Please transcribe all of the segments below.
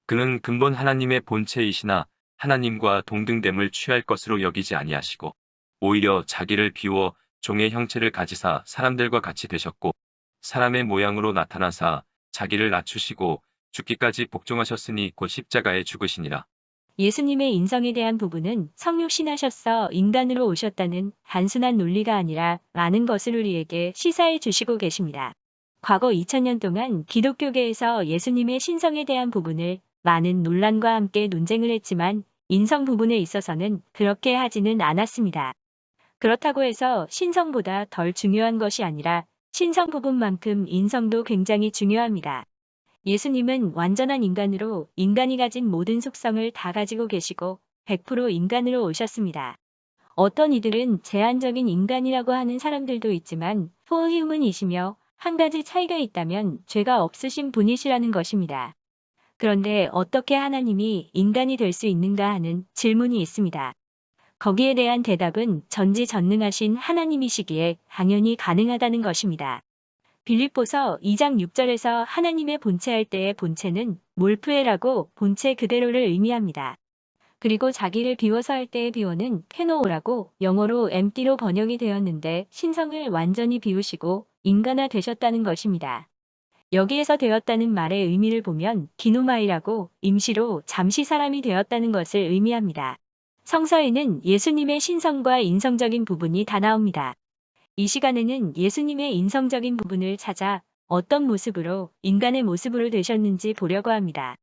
그는 근본 하나님의 본체이시나 하나님과 동등됨을 취할 것으로 여기지 아니하시고 오히려 자기를 비워 종의 형체를 가지사 사람들과 같이 되셨고 사람의 모양으로 나타나사 자기를 낮추시고 죽기까지 복종하셨으니 곧 십자가에 죽으시니라. 예수님의 인성에 대한 부분은 성육신하셔서 인간으로 오셨다는 단순한 논리가 아니라 많은 것을 우리에게 시사해 주시고 계십니다. 과거 2000년 동안 기독교계에서 예수님의 신성에 대한 부분을 많은 논란과 함께 논쟁을 했지만 인성 부분에 있어서는 그렇게 하지는 않았습니다. 그렇다고 해서 신성보다 덜 중요한 것이 아니라 신성 부분만큼 인성도 굉장히 중요합니다. 예수님은 완전한 인간으로 인간이 가진 모든 속성을 다 가지고 계시고 100% 인간으로 오셨습니다. 어떤 이들은 제한적인 인간이라고 하는 사람들도 있지만 포휴먼이시며 한 가지 차이가 있다면 죄가 없으신 분이시라는 것입니다. 그런데 어떻게 하나님이 인간이 될 수 있는가 하는 질문이 있습니다. 거기에 대한 대답은 전지전능하신 하나님이시기에 당연히 가능하다는 것입니다. 빌립보서 2장 6절에서 하나님의 본체할 때의 본체는 몰프에라고 본체 그대로를 의미합니다. 그리고 자기를 비워서 할 때의 비워는 케노오라고 영어로 empty로 번역이 되었는데 신성을 완전히 비우시고 인간화 되셨다는 것입니다. 여기에서 되었다는 말의 의미를 보면 기노마이라고 임시로 잠시 사람이 되었다는 것을 의미합니다. 성서에는 예수님의 신성과 인성적인 부분이 다 나옵니다. 이 시간에는 예수님의 인성적인 부분을 찾아 어떤 모습으로 인간의 모습으로 되셨는지 보려고 합니다.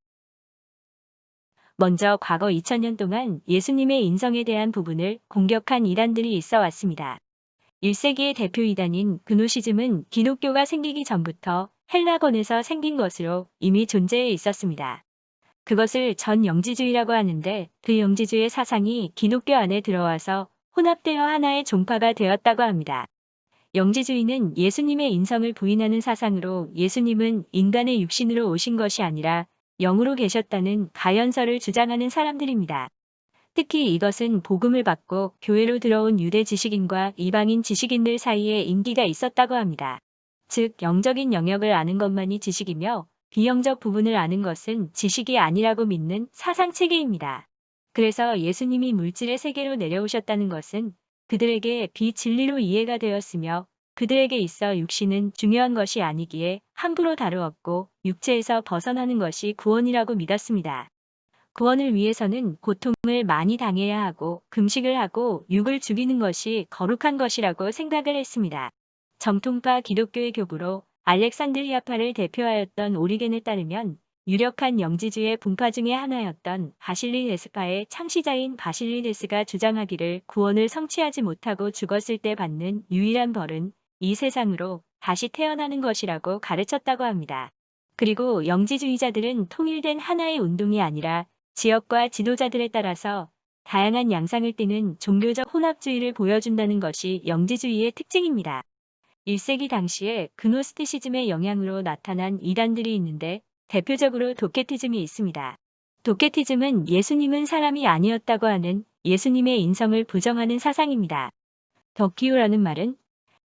먼저 과거 2000년 동안 예수님의 인성에 대한 부분을 공격한 이단들이 있어 왔습니다. 1세기의 대표 이단인 그노시즘은 기독교가 생기기 전부터 헬라권에서 생긴 것으로 이미 존재해 있었습니다. 그것을 전영지주의라고 하는데 그 영지주의 사상이 기독교 안에 들어와서 혼합되어 하나의 종파가 되었다고 합니다. 영지주의는 예수님의 인성을 부인하는 사상으로 예수님은 인간의 육신으로 오신 것이 아니라 영으로 계셨다는 가연설을 주장하는 사람들입니다. 특히 이것은 복음을 받고 교회로 들어온 유대 지식인과 이방인 지식인들 사이에 인기가 있었다고 합니다. 즉, 영적인 영역을 아는 것만이 지식이며 비영적 부분을 아는 것은 지식이 아니라고 믿는 사상체계입니다. 그래서 예수님이 물질의 세계로 내려오셨다는 것은 그들에게 비진리로 이해가 되었으며 그들에게 있어 육신은 중요한 것이 아니기에 함부로 다루었고 육체에서 벗어나는 것이 구원이라고 믿었습니다. 구원을 위해서는 고통을 많이 당해야 하고 금식을 하고 육을 죽이는 것이 거룩한 것이라고 생각을 했습니다. 정통파 기독교의 교부로 알렉산드리아파를 대표하였던 오리겐에 따르면 유력한 영지주의 분파 중의 하나였던 바실리데스파의 창시자인 바실리데스가 주장하기를 구원을 성취하지 못하고 죽었을 때 받는 유일한 벌은 이 세상으로 다시 태어나는 것이라고 가르쳤다고 합니다. 그리고 영지주의자들은 통일된 하나의 운동이 아니라 지역과 지도자들에 따라서 다양한 양상을 띠는 종교적 혼합주의를 보여준다는 것이 영지주의의 특징입니다. 1세기 당시에 그노스티시즘의 영향으로 나타난 이단들이 있는데 대표적으로 도케티즘이 있습니다. 도케티즘은 예수님은 사람이 아니었다고 하는 예수님의 인성을 부정하는 사상입니다. 덕기오라는 말은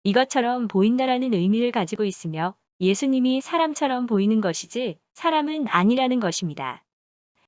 이것처럼 보인다라는 의미를 가지고 있으며 예수님이 사람처럼 보이는 것이지 사람은 아니라는 것입니다.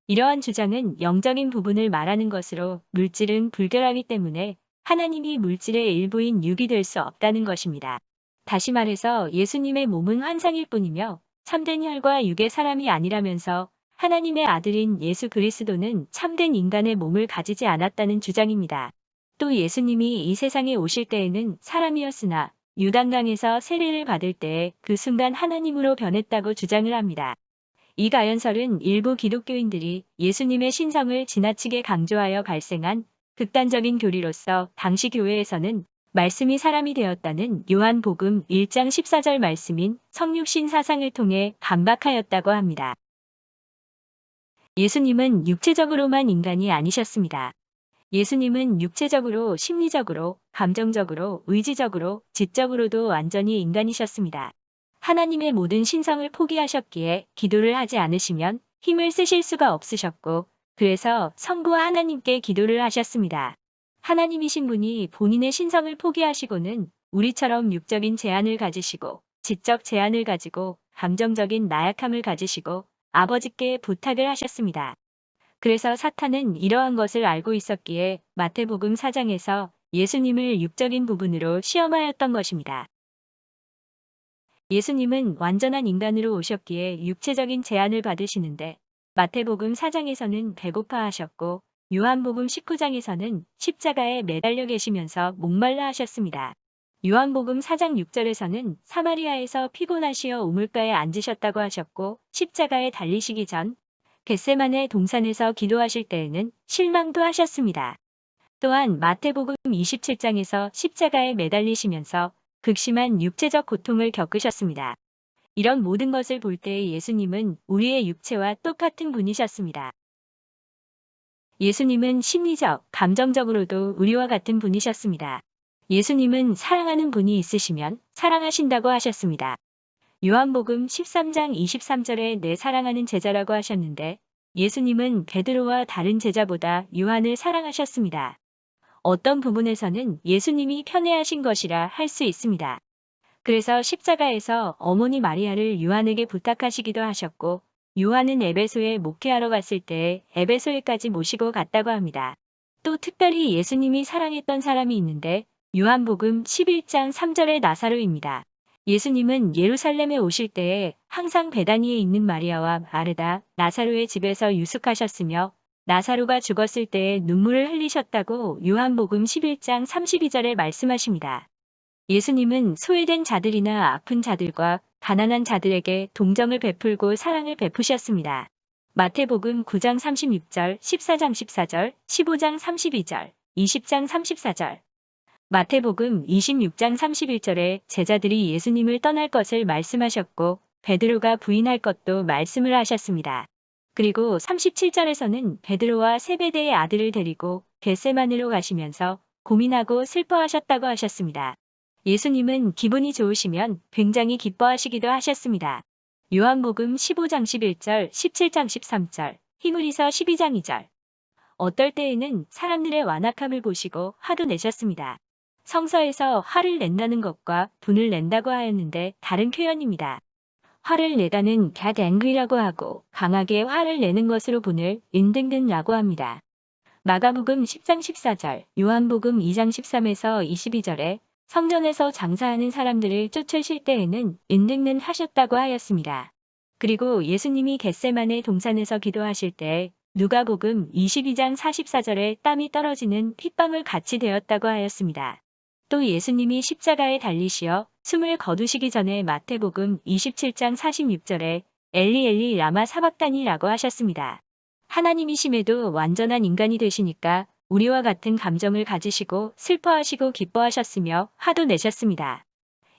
이러한 주장은 영적인 부분을 말하는 것으로 물질은 불결하기 때문에 하나님이 물질의 일부인 육이 될 수 없다는 것입니다. 다시 말해서 예수님의 몸은 환상일 뿐이며 참된 혈과 육의 사람이 아니라면서 하나님의 아들인 예수 그리스도는 참된 인간의 몸을 가지지 않았다는 주장입니다. 또 예수님이 이 세상에 오실 때에는 사람이었으나 유단강에서 세례를 받을 때에 그 순간 하나님으로 변했다고 주장을 합니다. 이 가연설은 일부 기독교인들이 예수님의 신성을 지나치게 강조하여 발생한 극단적인 교리로서 당시 교회에서는 말씀이 사람이 되었다는 요한복음 1장 14절 말씀인 성육신 사상을 통해 반박하였다고 합니다. 예수님은 육체적으로만 인간이 아니셨습니다. 예수님은 육체적으로, 심리적으로, 감정적으로, 의지적으로, 지적으로도 완전히 인간이셨습니다. 하나님의 모든 신성을 포기하셨기에 기도를 하지 않으시면 힘을 쓰실 수가 없으셨고, 그래서 성부와 하나님께 기도를 하셨습니다. 하나님이신 분이 본인의 신성을 포기하시고는 우리처럼 육적인 제한을 가지시고, 지적 제한을 가지고, 감정적인 나약함을 가지시고, 아버지께 부탁을 하셨습니다. 그래서 사탄은 이러한 것을 알고 있었기에 마태복음 4장에서 예수님을 육적인 부분으로 시험하였던 것입니다. 예수님은 완전한 인간으로 오셨기에 육체적인 제한을 받으시는데 마태복음 4장에서는 배고파 하셨고 요한복음 19장에서는 십자가에 매달려 계시면서 목말라 하셨습니다. 요한복음 4장 6절에서는 사마리아에서 피곤하시어 우물가에 앉으셨다고 하셨고 십자가에 달리시기 전 겟세마네 동산에서 기도하실 때에는 실망도 하셨습니다. 또한 마태복음 27장에서 십자가에 매달리시면서 극심한 육체적 고통을 겪으셨습니다. 이런 모든 것을 볼 때 예수님은 우리의 육체와 똑같은 분이셨습니다. 예수님은 심리적, 감정적으로도 우리와 같은 분이셨습니다. 예수님은 사랑하는 분이 있으시면 사랑하신다고 하셨습니다. 요한복음 13장 23절에 내 사랑하는 제자라고 하셨는데 예수님은 베드로와 다른 제자보다 요한을 사랑하셨습니다. 어떤 부분에서는 예수님이 편애하신 것이라 할 수 있습니다. 그래서 십자가에서 어머니 마리아를 요한에게 부탁하시기도 하셨고 요한은 에베소에 목회하러 갔을 때 에베소에까지 모시고 갔다고 합니다. 또 특별히 예수님이 사랑했던 사람이 있는데 요한복음 11장 3절의 나사로입니다. 예수님은 예루살렘에 오실 때에 항상 베다니에 있는 마리아와 마르다, 나사로의 집에서 유숙하셨으며 나사로가 죽었을 때에 눈물을 흘리셨다고 요한복음 11장 32절에 말씀하십니다. 예수님은 소외된 자들이나 아픈 자들과 가난한 자들에게 동정을 베풀고 사랑을 베푸셨습니다. 마태복음 9장 36절, 14장 14절, 15장 32절, 20장 34절. 마태복음 26장 31절에 제자들이 예수님을 떠날 것을 말씀하셨고 베드로가 부인할 것도 말씀을 하셨습니다. 그리고 37절에서는 베드로와 세베대의 아들을 데리고 겟세마네로 가시면서 고민하고 슬퍼하셨다고 하셨습니다. 예수님은 기분이 좋으시면 굉장히 기뻐하시기도 하셨습니다. 요한복음 15장 11절, 17장 13절, 히브리서 12장 2절. 어떨 때에는 사람들의 완악함을 보시고 화도 내셨습니다. 성서에서 화를 낸다는 것과 분을 낸다고 하였는데 다른 표현입니다. 화를 내다는 get angry라고 하고 강하게 화를 내는 것으로 분을 인등등라고 합니다. 마가복음 10장 14절, 요한복음 2장 13에서 22절에 성전에서 장사하는 사람들을 쫓으실 때에는 인등는 하셨다고 하였습니다. 그리고 예수님이 겟세마네 동산에서 기도하실 때 누가복음 22장 44절에 땀이 떨어지는 핏방울 같이 되었다고 하였습니다. 또 예수님이 십자가에 달리시어 숨을 거두시기 전에 마태복음 27장 46절에 엘리 엘리 라마 사박다니라고 하셨습니다. 하나님이심에도 완전한 인간이 되시니까 우리와 같은 감정을 가지시고 슬퍼하시고 기뻐하셨으며 화도 내셨습니다.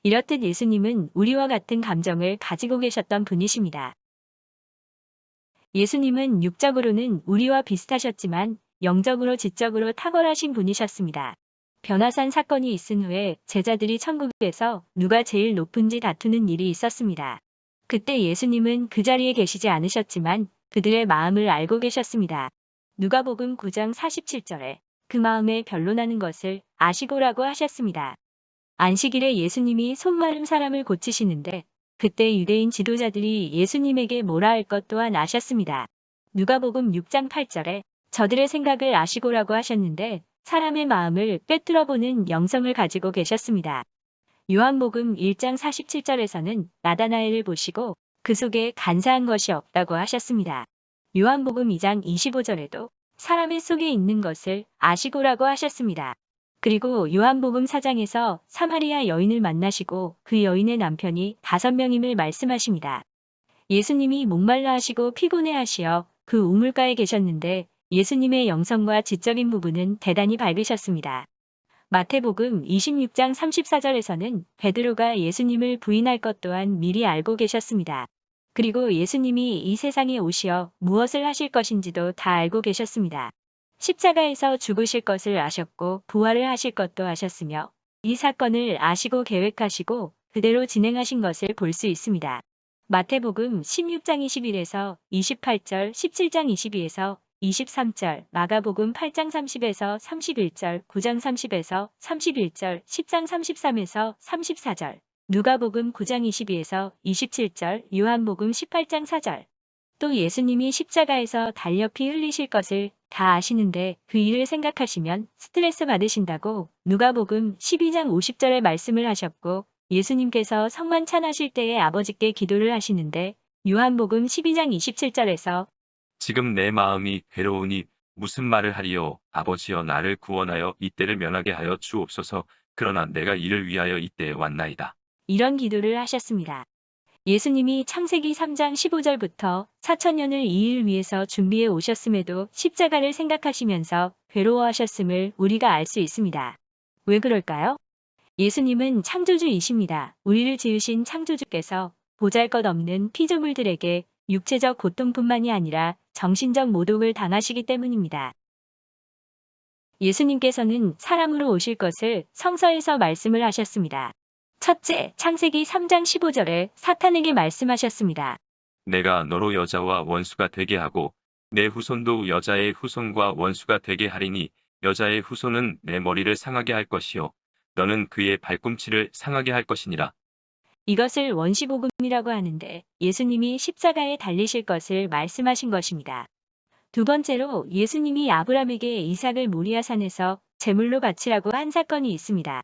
이렇듯 예수님은 우리와 같은 감정을 가지고 계셨던 분이십니다. 예수님은 육적으로는 우리와 비슷하셨지만 영적으로 지적으로 탁월하신 분이셨습니다. 변화산 사건이 있은 후에 제자들이 천국에서 누가 제일 높은지 다투는 일이 있었습니다. 그때 예수님은 그 자리에 계시지 않으셨지만 그들의 마음을 알고 계셨습니다. 누가복음 9장 47절에 그 마음에 변론하는 것을 아시고라고 하셨습니다. 안식일에 예수님이 손마른 사람을 고치시는데 그때 유대인 지도자들이 예수님에게 뭐라 할 것 또한 아셨습니다. 누가복음 6장 8절에 저들의 생각을 아시고라고 하셨는데 사람의 마음을 꿰뚫어보는 영성을 가지고 계셨습니다. 요한복음 1장 47절에서는 나다나엘을 보시고 그 속에 간사한 것이 없다고 하셨습니다. 요한복음 2장 25절에도 사람의 속에 있는 것을 아시고라고 하셨습니다. 그리고 요한복음 4장에서 사마리아 여인을 만나시고 그 여인의 남편이 5명임을 말씀하십니다. 예수님이 목말라 하시고 피곤해 하시어 그 우물가에 계셨는데 예수님의 영성과 지적인 부분은 대단히 밝으셨습니다. 마태복음 26장 34절에서는 베드로가 예수님을 부인할 것 또한 미리 알고 계셨습니다. 그리고 예수님이 이 세상에 오시어 무엇을 하실 것인지도 다 알고 계셨습니다. 십자가에서 죽으실 것을 아셨고 부활을 하실 것도 아셨으며 이 사건을 아시고 계획하시고 그대로 진행하신 것을 볼 수 있습니다. 마태복음 16장 21에서 28절, 17장 22에서 23절, 마가복음 8장 30에서 31절, 9장 30에서 31절, 10장 33에서 34절, 누가복음 9장 22에서 27절, 요한복음 18장 4절. 또 예수님이 십자가에서 달려 피 흘리실 것을 다 아시는데 그 일을 생각하시면 스트레스 받으신다고 누가복음 12장 50절에 말씀을 하셨고, 예수님께서 성만찬하실 때에 아버지께 기도를 하시는데 요한복음 12장 27절에서 지금 내 마음이 괴로우니 무슨 말을 하리요. 아버지여, 나를 구원하여 이때를 면하게 하여 주옵소서. 그러나 내가 이를 위하여 이때에 왔나이다. 이런 기도를 하셨습니다. 예수님이 창세기 3장 15절부터 4천년을 이 일 위해서 준비해 오셨음에도 십자가를 생각하시면서 괴로워하셨음을 우리가 알 수 있습니다. 왜 그럴까요? 예수님은 창조주이십니다. 우리를 지으신 창조주께서 보잘것없는 피조물들에게 육체적 고통뿐만이 아니라 정신적 모독을 당하시기 때문입니다. 예수님께서는 사람으로 오실 것을 성서에서 말씀을 하셨습니다. 첫째, 창세기 3장 15절에 사탄에게 말씀하셨습니다. 내가 너로 여자와 원수가 되게 하고 내 후손도 여자의 후손과 원수가 되게 하리니 여자의 후손은 내 머리를 상하게 할 것이요 너는 그의 발꿈치를 상하게 할 것이니라. 이것을 원시복음이라고 하는데 예수님이 십자가에 달리실 것을 말씀하신 것입니다. 두 번째로 예수님이 아브라함에게 이삭을 모리아산에서 제물로 바치라고 한 사건이 있습니다.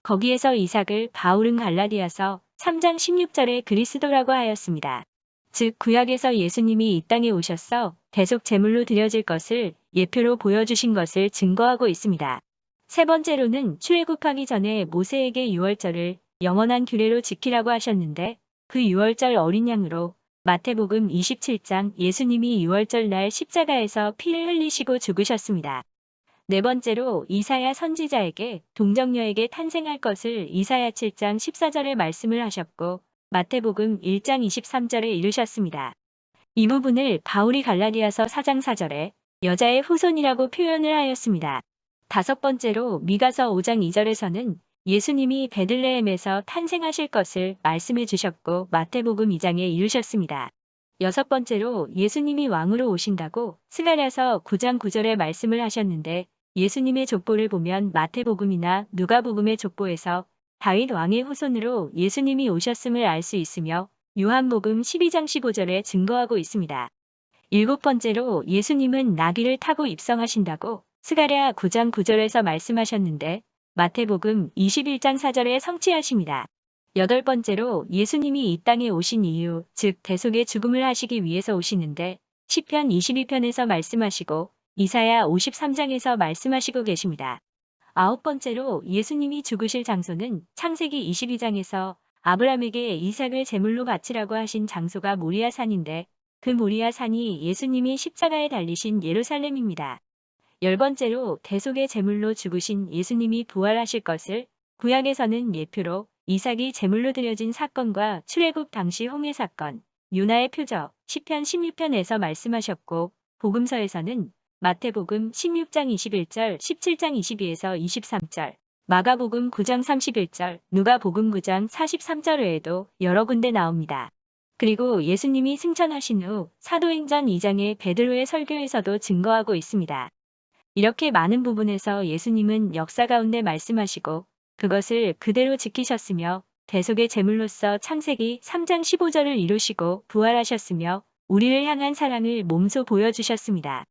거기에서 이삭을 바울은 갈라디아서 3장 16절에 그리스도라고 하였습니다. 즉 구약에서 예수님이 이 땅에 오셔서 대속 제물로 드려질 것을 예표로 보여주신 것을 증거하고 있습니다. 세 번째로는 출애굽하기 전에 모세에게 유월절을 영원한 규례로 지키라고 하셨는데 그 유월절 어린 양으로 마태복음 27장 예수님이 유월절 날 십자가에서 피를 흘리시고 죽으셨습니다. 네 번째로 이사야 선지자에게 동정녀에게 탄생할 것을 이사야 7장 14절에 말씀을 하셨고 마태복음 1장 23절에 이르셨습니다. 이 부분을 바울이 갈라디아서 4장 4절에 여자의 후손이라고 표현을 하였습니다. 다섯 번째로 미가서 5장 2절에서는 예수님이 베들레헴에서 탄생하실 것을 말씀해 주셨고 마태복음 2장에 이르셨습니다. 여섯 번째로 예수님이 왕으로 오신다고 스가랴서 9장 9절에 말씀을 하셨는데 예수님의 족보를 보면 마태복음이나 누가복음의 족보에서 다윗 왕의 후손으로 예수님이 오셨음을 알 수 있으며 요한복음 12장 15절에 증거하고 있습니다. 일곱 번째로 예수님은 나귀를 타고 입성하신다고 스가랴 9장 9절에서 말씀하셨는데 마태복음 21장 4절에 성취하십니다. 여덟 번째로 예수님이 이 땅에 오신 이유, 즉 대속의 죽음을 하시기 위해서 오시는데 시편 22편에서 말씀하시고 이사야 53장에서 말씀하시고 계십니다. 아홉 번째로 예수님이 죽으실 장소는 창세기 22장에서 아브라함에게 이삭을 제물로 바치라고 하신 장소가 모리아산인데 그 모리아산이 예수님이 십자가에 달리신 예루살렘입니다. 열 번째로 대속의 제물로 죽으신 예수님이 부활하실 것을 구약에서는 예표로 이삭이 제물로 드려진 사건과 출애굽 당시 홍해 사건, 요나의 표적, 시편 16편에서 말씀하셨고 복음서에서는 마태복음 16장 21절, 17장 22에서 23절, 마가복음 9장 31절, 누가복음 9장 43절 외에도 여러 군데 나옵니다. 그리고 예수님이 승천하신 후 사도행전 2장의 베드로의 설교에서도 증거하고 있습니다. 이렇게 많은 부분에서 예수님은 역사 가운데 말씀하시고 그것을 그대로 지키셨으며 대속의 제물로서 창세기 3장 15절을 이루시고 부활하셨으며 우리를 향한 사랑을 몸소 보여주셨습니다.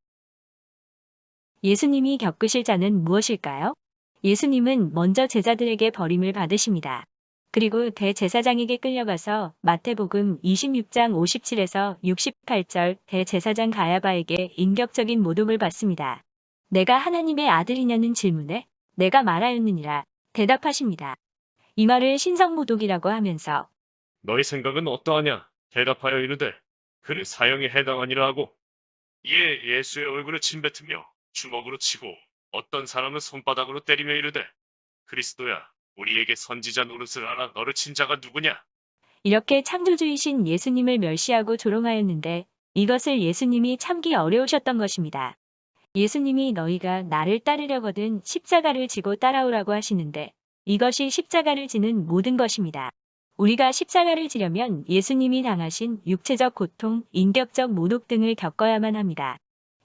예수님이 겪으실 자는 무엇일까요? 예수님은 먼저 제자들에게 버림을 받으십니다. 그리고 대제사장에게 끌려가서 마태복음 26장 57에서 68절 대제사장 가야바에게 인격적인 모독을 받습니다. 내가 하나님의 아들이냐는 질문에 내가 말하였느니라 대답하십니다. 이 말을 신성모독이라고 하면서 너희 생각은 어떠하냐? 대답하여 이르되 그는 사형에 해당하니라 하고 이에 예수의 얼굴을 침뱉으며 주먹으로 치고 어떤 사람은 손바닥으로 때리며 이르되 그리스도야 우리에게 선지자 노릇을 하라. 너를 친 자가 누구냐? 이렇게 창조주이신 예수님을 멸시하고 조롱하였는데 이것을 예수님이 참기 어려우셨던 것입니다. 예수님이 너희가 나를 따르려거든 십자가를 지고 따라오라고 하시는데 이것이 십자가를 지는 모든 것입니다. 우리가 십자가를 지려면 예수님이 당하신 육체적 고통, 인격적 모독 등을 겪어야만 합니다.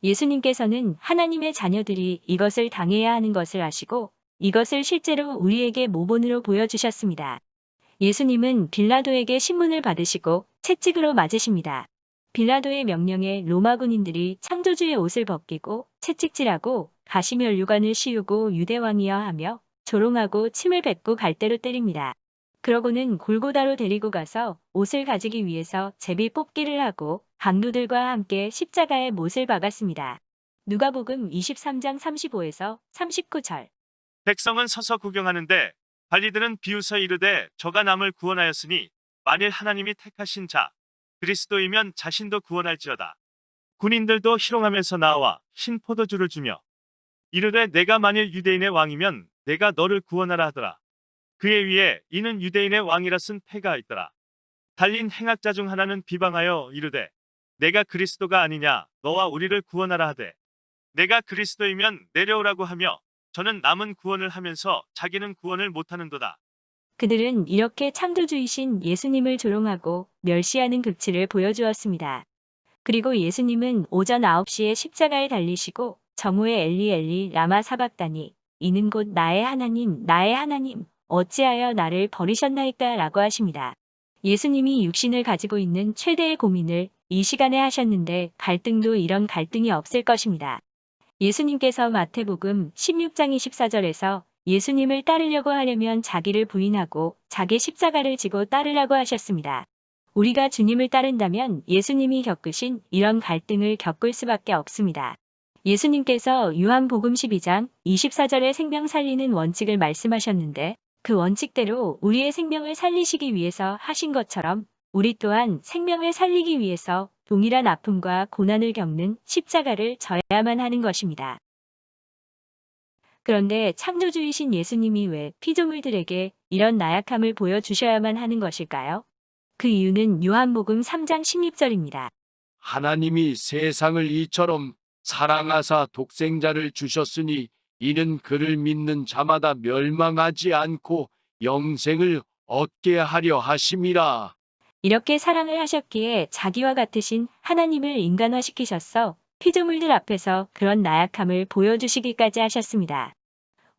예수님께서는 하나님의 자녀들이 이것을 당해야 하는 것을 아시고 이것을 실제로 우리에게 모본으로 보여주셨습니다. 예수님은 빌라도에게 신문을 받으시고 채찍으로 맞으십니다. 빌라도의 명령에 로마 군인들이 창조주의 옷을 벗기고 채찍질하고 가시면류관을 씌우고 유대왕이여 하며 조롱하고 침을 뱉고 갈대로 때립니다. 그러고는 골고다로 데리고 가서 옷을 가지기 위해서 제비 뽑기를 하고 강도들과 함께 십자가에 못을 박았습니다. 누가복음 23장 35에서 39절. 백성은 서서 구경하는데 관리들은 비웃어 이르되 저가 남을 구원하였으니 만일 하나님이 택하신 자 그리스도이면 자신도 구원할지어다. 군인들도 희롱하면서 나와 흰 포도주를 주며 이르되 내가 만일 유대인의 왕이면 내가 너를 구원하라 하더라. 그의 위에 이는 유대인의 왕이라 쓴 패가 있더라. 달린 행악자 중 하나는 비방하여 이르되 내가 그리스도가 아니냐 너와 우리를 구원하라 하되 내가 그리스도이면 내려오라고 하며 저는 남은 구원을 하면서 자기는 구원을 못하는도다. 그들은 이렇게 창조주이신 예수님을 조롱하고 멸시하는 극치를 보여주었습니다. 그리고 예수님은 오전 9시에 십자가에 달리시고 정오에 엘리 엘리 라마 사박다니 이는 곧 나의 하나님 어찌하여 나를 버리셨나이까 라고 하십니다. 예수님이 육신을 가지고 있는 최대의 고민을 이 시간에 하셨는데 갈등도 이런 갈등이 없을 것입니다. 예수님께서 마태복음 16장 24절에서 예수님을 따르려고 하려면 자기를 부인하고 자기 십자가를 지고 따르라고 하셨습니다. 우리가 주님을 따른다면 예수님이 겪으신 이런 갈등을 겪을 수밖에 없습니다. 예수님께서 요한복음 12장 24절에 생명 살리는 원칙을 말씀하셨는데 그 원칙대로 우리의 생명을 살리시기 위해서 하신 것처럼 우리 또한 생명을 살리기 위해서 동일한 아픔과 고난을 겪는 십자가를 져야만 하는 것입니다. 그런데 창조주이신 예수님이 왜 피조물들에게 이런 나약함을 보여주셔야만 하는 것일까요? 그 이유는 요한복음 3장 16절입니다. 하나님이 세상을 이처럼 사랑하사 독생자를 주셨으니 이는 그를 믿는 자마다 멸망하지 않고 영생을 얻게 하려 하심이라. 이렇게 사랑을 하셨기에 자기와 같으신 하나님을 인간화시키셨어 피조물들 앞에서 그런 나약함을 보여주시기까지 하셨습니다.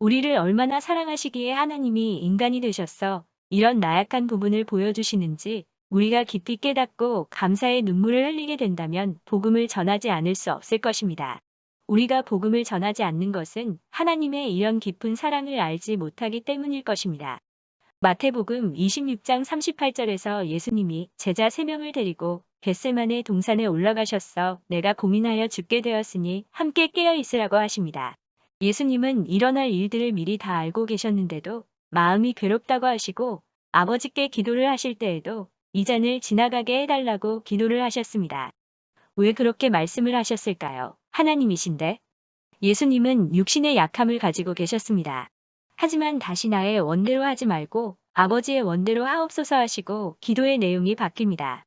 우리를 얼마나 사랑하시기에 하나님이 인간이 되셨어 이런 나약한 부분을 보여주시는지 우리가 깊이 깨닫고 감사의 눈물을 흘리게 된다면 복음을 전하지 않을 수 없을 것입니다. 우리가 복음을 전하지 않는 것은 하나님의 이런 깊은 사랑을 알지 못하기 때문일 것입니다. 마태복음 26장 38절에서 예수님이 제자 3명을 데리고 겟세마네 동산에 올라가셨어 내가 고민하여 죽게 되었으니 함께 깨어 있으라고 하십니다. 예수님은 일어날 일들을 미리 다 알고 계셨는데도 마음이 괴롭다고 하시고 아버지께 기도를 하실 때에도 이 잔을 지나가게 해달라고 기도를 하셨습니다. 왜 그렇게 말씀을 하셨을까요? 하나님이신데. 예수님은 육신의 약함을 가지고 계셨습니다. 하지만 다시 나의 원대로 하지 말고 아버지의 원대로 하옵소서 하시고 기도의 내용이 바뀝니다.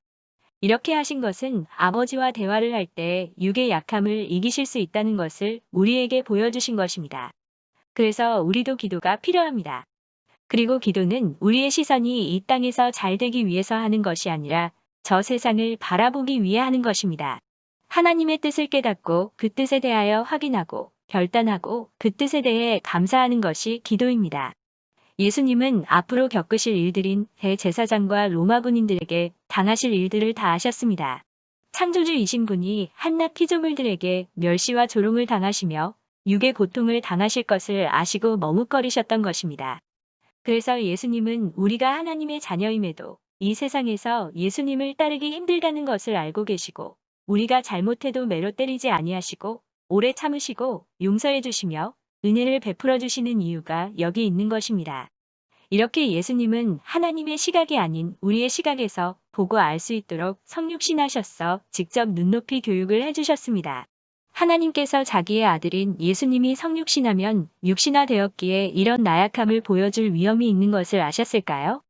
이렇게 하신 것은 아버지와 대화를 할 때 육의 약함을 이기실 수 있다는 것을 우리에게 보여주신 것입니다. 그래서 우리도 기도가 필요합니다. 그리고 기도는 우리의 시선이 이 땅에서 잘 되기 위해서 하는 것이 아니라 저 세상을 바라보기 위해 하는 것입니다. 하나님의 뜻을 깨닫고 그 뜻에 대하여 확인하고 결단하고 그 뜻에 대해 감사하는 것이 기도입니다. 예수님은 앞으로 겪으실 일들인 대제사장과 로마 군인들에게 당하실 일들을 다 아셨습니다. 창조주이신 분이 한낱 피조물들에게 멸시와 조롱을 당하시며 육의 고통을 당하실 것을 아시고 머뭇거리셨던 것입니다. 그래서 예수님은 우리가 하나님의 자녀임에도 이 세상에서 예수님을 따르기 힘들다는 것을 알고 계시고 우리가 잘못해도 매로 때리지 아니하시고 오래 참으시고 용서해 주시며 은혜를 베풀어 주시는 이유가 여기 있는 것입니다. 이렇게 예수님은 하나님의 시각이 아닌 우리의 시각에서 보고 알 수 있도록 성육신하셨어 직접 눈높이 교육을 해주셨습니다. 하나님께서 자기의 아들인 예수님이 성육신하면 육신화되었기에 이런 나약함을 보여줄 위험이 있는 것을 아셨을까요?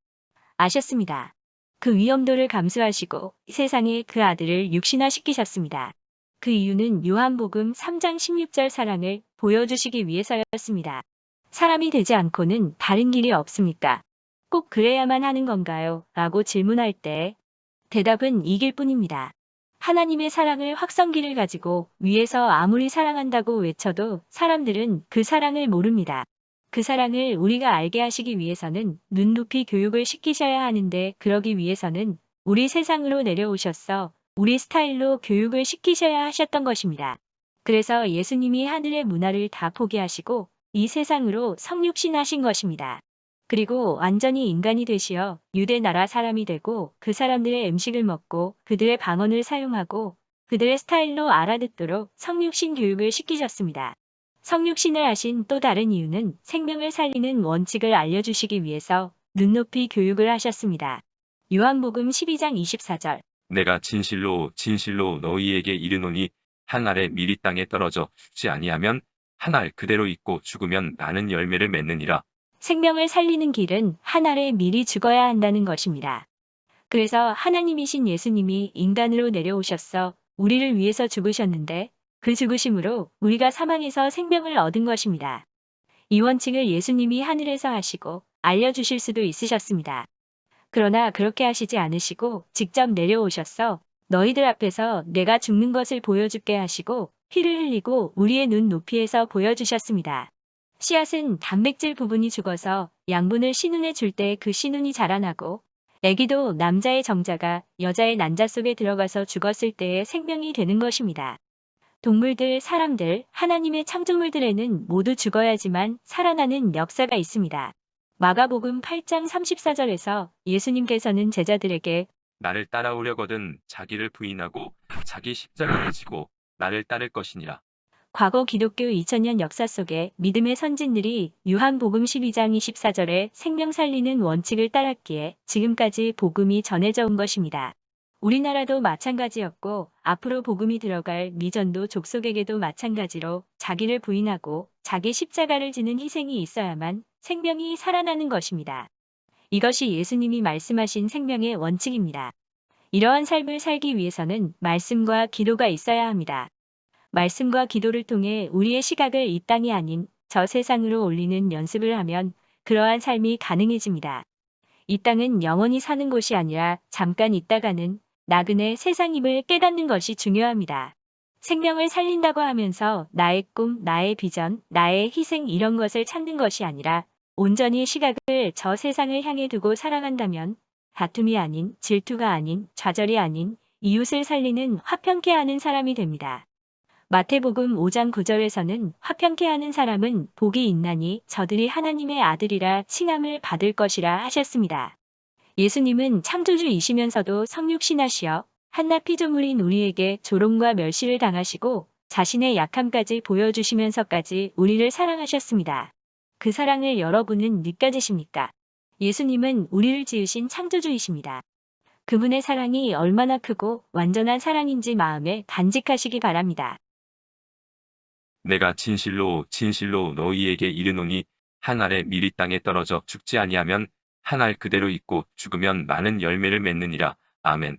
아셨습니다. 그 위험도를 감수하시고 세상에 그 아들을 육신화시키셨습니다. 그 이유는 요한복음 3장 16절 사랑을 보여주시기 위해서였습니다. 사람이 되지 않고는 다른 길이 없습니까? 꼭 그래야만 하는 건가요? 라고 질문할 때 대답은 이 길뿐입니다. 하나님의 사랑을 확성기를 가지고 위에서 아무리 사랑한다고 외쳐도 사람들은 그 사랑을 모릅니다. 그 사랑을 우리가 알게 하시기 위해서는 눈높이 교육을 시키셔야 하는데 그러기 위해서는 우리 세상으로 내려오셨어 우리 스타일로 교육을 시키셔야 하셨던 것입니다. 그래서 예수님이 하늘의 문화를 다 포기하시고 이 세상으로 성육신하신 것입니다. 그리고 완전히 인간이 되시어 유대 나라 사람이 되고 그 사람들의 음식을 먹고 그들의 방언을 사용하고 그들의 스타일로 알아듣도록 성육신 교육을 시키셨습니다. 성육신을 하신 또 다른 이유는 생명을 살리는 원칙을 알려주시기 위해서 눈높이 교육을 하셨습니다. 요한복음 12장 24절. 내가 진실로 진실로 너희에게 이르노니 한 알에 미리 땅에 떨어져 죽지 아니하면 한 알 그대로 있고 죽으면 많은 열매를 맺느니라. 생명을 살리는 길은 한 알에 미리 죽어야 한다는 것입니다. 그래서 하나님이신 예수님이 인간으로 내려오셔서 우리를 위해서 죽으셨는데 그 죽으심으로 우리가 사망에서 생명을 얻은 것입니다. 이 원칙을 예수님이 하늘에서 하시고 알려주실 수도 있으셨습니다. 그러나 그렇게 하시지 않으시고 직접 내려오셔서 너희들 앞에서 내가 죽는 것을 보여주게 하시고 피를 흘리고 우리의 눈 높이에서 보여주셨습니다. 씨앗은 단백질 부분이 죽어서 양분을 신운에 줄 때 그 신운이 자라나고 아기도 남자의 정자가 여자의 난자 속에 들어가서 죽었을 때의 생명이 되는 것입니다. 동물들, 사람들, 하나님의 창조물들에는 모두 죽어야지만 살아나는 역사가 있습니다. 마가복음 8장 34절에서 예수님께서는 제자들에게 나를 따라오려거든 자기를 부인하고 자기 십자가를 지고 나를 따를 것이니라. 과거 기독교 2000년 역사 속에 믿음의 선진들이 요한복음 12장 24절에 생명 살리는 원칙을 따랐기에 지금까지 복음이 전해져 온 것입니다. 우리나라도 마찬가지였고 앞으로 복음이 들어갈 미전도 족속에게도 마찬가지로 자기를 부인하고 자기 십자가를 지는 희생이 있어야만 생명이 살아나는 것입니다. 이것이 예수님이 말씀하신 생명의 원칙입니다. 이러한 삶을 살기 위해서는 말씀과 기도가 있어야 합니다. 말씀과 기도를 통해 우리의 시각을 이 땅이 아닌 저 세상으로 올리는 연습을 하면 그러한 삶이 가능해집니다. 이 땅은 영원히 사는 곳이 아니라 잠깐 있다가는 나그네 세상임을 깨닫는 것이 중요합니다. 생명을 살린다고 하면서 나의 꿈, 나의 비전, 나의 희생 이런 것을 찾는 것이 아니라 온전히 시각을 저 세상을 향해 두고 살아간다면 다툼이 아닌, 질투가 아닌, 좌절이 아닌 이웃을 살리는 화평케 하는 사람이 됩니다. 마태복음 5장 9절에서는 화평케 하는 사람은 복이 있나니 저들이 하나님의 아들이라 칭함을 받을 것이라 하셨습니다. 예수님은 창조주이시면서도 성육신하시어 한낱 피조물인 우리에게 조롱과 멸시를 당하시고 자신의 약함까지 보여주시면서까지 우리를 사랑하셨습니다. 그 사랑을 여러분은 느껴지십니까? 예수님은 우리를 지으신 창조주이십니다. 그분의 사랑이 얼마나 크고 완전한 사랑인지 마음에 간직하시기 바랍니다. 내가 진실로 진실로 너희에게 이르노니 한 알에 미리 땅에 떨어져 죽지 아니하면 한 알 그대로 있고 죽으면 많은 열매를 맺느니라. 아멘.